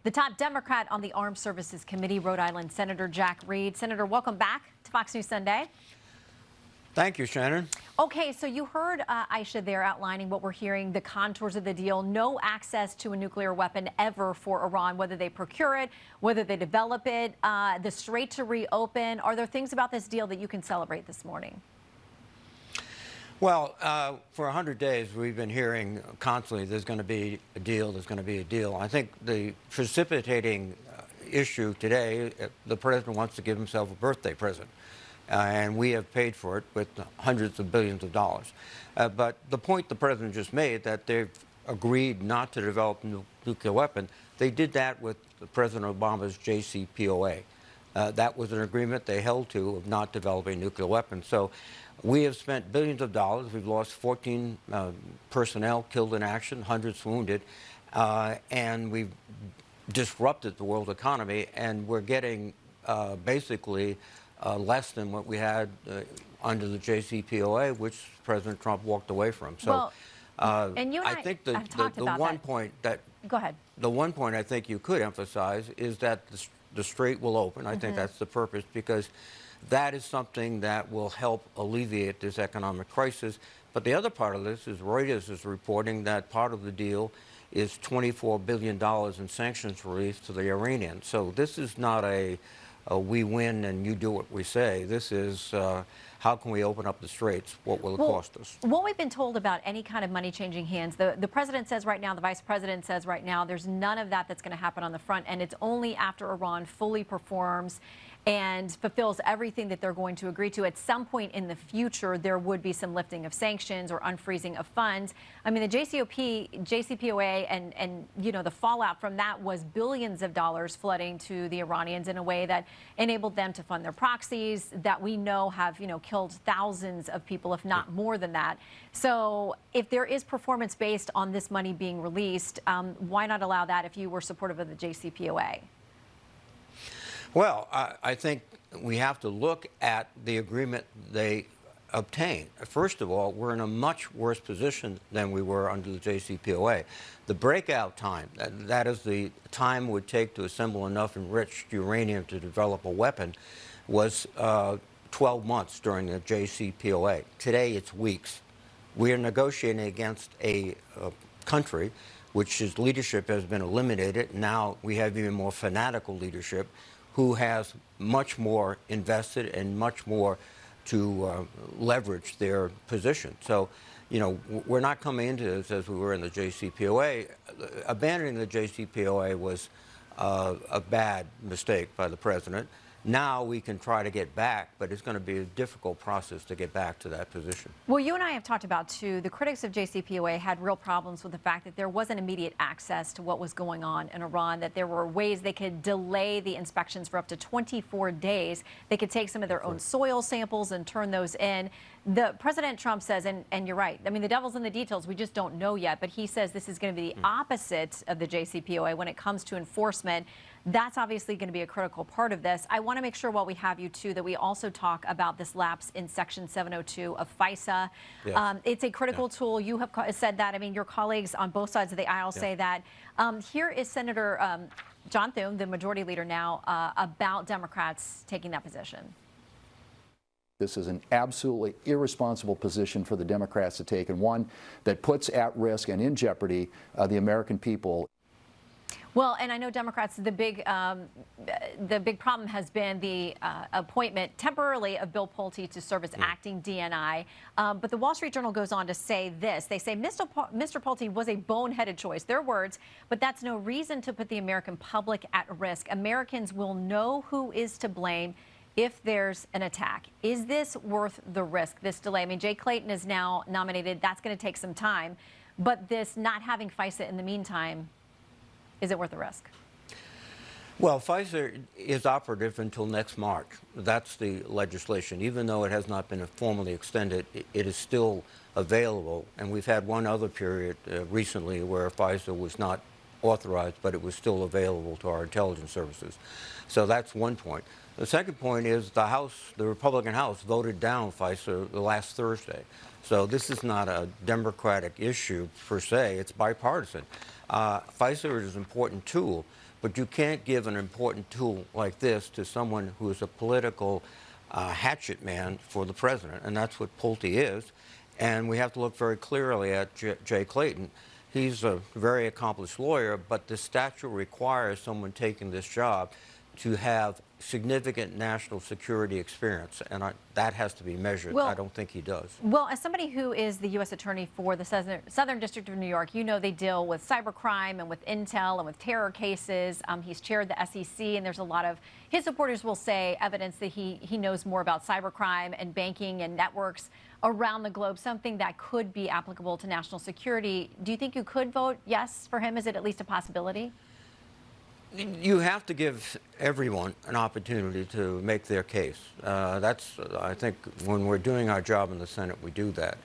The top Democrat on the Armed Services Committee, Rhode Island Senator Jack Reed. Senator, welcome back to Fox News Sunday. Thank you, Shannon. Okay, so you heard Aisha there outlining what we're hearing, the contours of the deal. No access to a nuclear weapon ever for Iran, whether they procure it, whether they develop it, the strait to reopen. Are there things about this deal that you can celebrate this morning? Well, for 100 days, we've been hearing constantly there's going to be a deal, there's going to be a deal. I think the precipitating issue today, the president wants to give himself a birthday present. And we have paid for it with hundreds of billions of dollars. But the point the president just made, that they've agreed not to develop a nuclear weapon, they did that with President Obama's JCPOA. That was an agreement they held to of not developing nuclear weapons. So we have spent billions of dollars. We've lost 14 personnel killed in action, hundreds wounded, and we've disrupted the world economy, and we're getting basically less than what we had under the JCPOA, which President Trump walked away from. So, and you and I think the one point that go ahead. The one point I think you could emphasize is that the strait will open. I think that's the purpose, because that is something that will help alleviate this economic crisis. But the other part of this is Reuters is reporting that part of the deal is $24 billion in sanctions relief to the Iranians. So this is not a we win and you do what we say. This is how can we open up the straits? What will it cost us? What we've been told about any kind of money changing hands, the president says right now, the vice president says right now, there's none of that's going to happen on the front end. It's only after Iran fully performs and fulfills everything that they're going to agree to. At some point in the future, there would be some lifting of sanctions or unfreezing of funds. I mean, the JCPOA and you know, the fallout from that was billions of dollars flooding to the Iranians in a way that enabled them to fund their proxies that we know have, you know, killed thousands of people, if not more than that. So if there is performance based on this money being released, why not allow that if you were supportive of the JCPOA? Well, I think we have to look at the agreement they obtained. First of all, we're in a much worse position than we were under the JCPOA. The breakout time, that is the time it would take to assemble enough enriched uranium to develop a weapon, was 12 months during the JCPOA. Today, it's weeks. We are negotiating against a country which's leadership has been eliminated. Now we have even more fanatical leadership, who has much more invested and much more to leverage their position. So, you know, we're not coming into this as we were in the JCPOA. Abandoning the JCPOA was a bad mistake by the president. Now we can try to get back, but it's going to be a difficult process to get back to that position. Well, you and I have talked about, too, the critics of JCPOA had real problems with the fact that there wasn't immediate access to what was going on in Iran, that there were ways they could delay the inspections for up to 24 days. They could take some of their own soil samples and turn those in. The President Trump says, and you're right, I mean, the devil's in the details. We just don't know yet. But he says this is going to be the opposite of the JCPOA when it comes to enforcement. That's obviously going to be a critical part of this. I want to make sure while we have you, too, that we also talk about this lapse in Section 702 of FISA. Yes. It's a critical tool. You have said that. I mean, your colleagues on both sides of the aisle say that. Here is Senator John Thune, the majority leader now, about Democrats taking that position. This is an absolutely irresponsible position for the Democrats to take, and one that puts at risk and in jeopardy the American people. Well, and I know Democrats, the big problem has been the appointment temporarily of Bill Pulte to serve as acting DNI. But the Wall Street Journal goes on to say this. They say Mr. Pulte was a boneheaded choice, their words, but that's no reason to put the American public at risk. Americans will know who is to blame if there's an attack. Is this worth the risk, this delay? I mean, Jay Clayton is now nominated. That's going to take some time. But this not having FISA in the meantime, is it worth the risk? Well, FISA is operative until next March. That's the legislation. Even though it has not been formally extended, it is still available. And we've had one other period recently where FISA was not authorized, but it was still available to our intelligence services. So that's one point. The second point is the House, the Republican House, voted down FISA last Thursday. So this is not a Democratic issue per se. It's bipartisan. FISA is an important tool, but you can't give an important tool like this to someone who is a political hatchet man for the president, and that's what Pulte is. And we have to look very clearly at Jay Clayton. He's a very accomplished lawyer, but the statute requires someone taking this job to have significant national security experience, and that has to be measured. Well, I don't think he does. Well, as somebody who is the U.S. Attorney for the Southern District of New York, you know they deal with cybercrime and with intel and with terror cases. He's chaired the SEC, and there's a lot of his supporters will say evidence that he knows more about cybercrime and banking and networks around the globe, something that could be applicable to national security. Do you think you could vote yes for him? Is it at least a possibility? You have to give everyone an opportunity to make their case. I think, when we're doing our job in the Senate, we do that.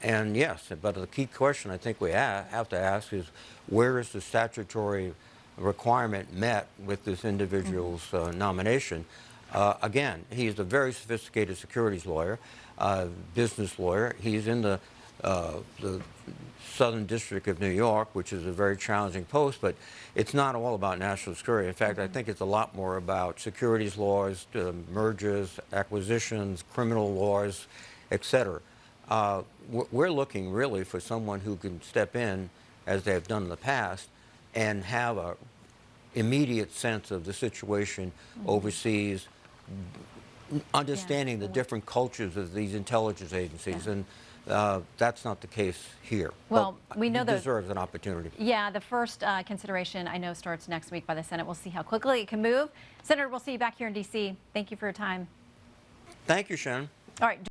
And yes, but the key question I think we have to ask is, where is the statutory requirement met with this individual's nomination? Again, he's a very sophisticated securities lawyer, business lawyer. He's in the Southern District of New York, which is a very challenging post, but it's not all about national security. In fact, I think it's a lot more about securities laws, mergers, acquisitions, criminal laws, et cetera. We're looking really for someone who can step in, as they've done in the past, and have an immediate sense of the situation overseas, understanding the different cultures of these intelligence agencies, and that's not the case here. Well, but we know he that deserves an opportunity. Yeah, the first consideration I know starts next week by the Senate. We'll see how quickly it can move. Senator, we'll see you back here in D.C. Thank you for your time. Thank you, Shannon. All right.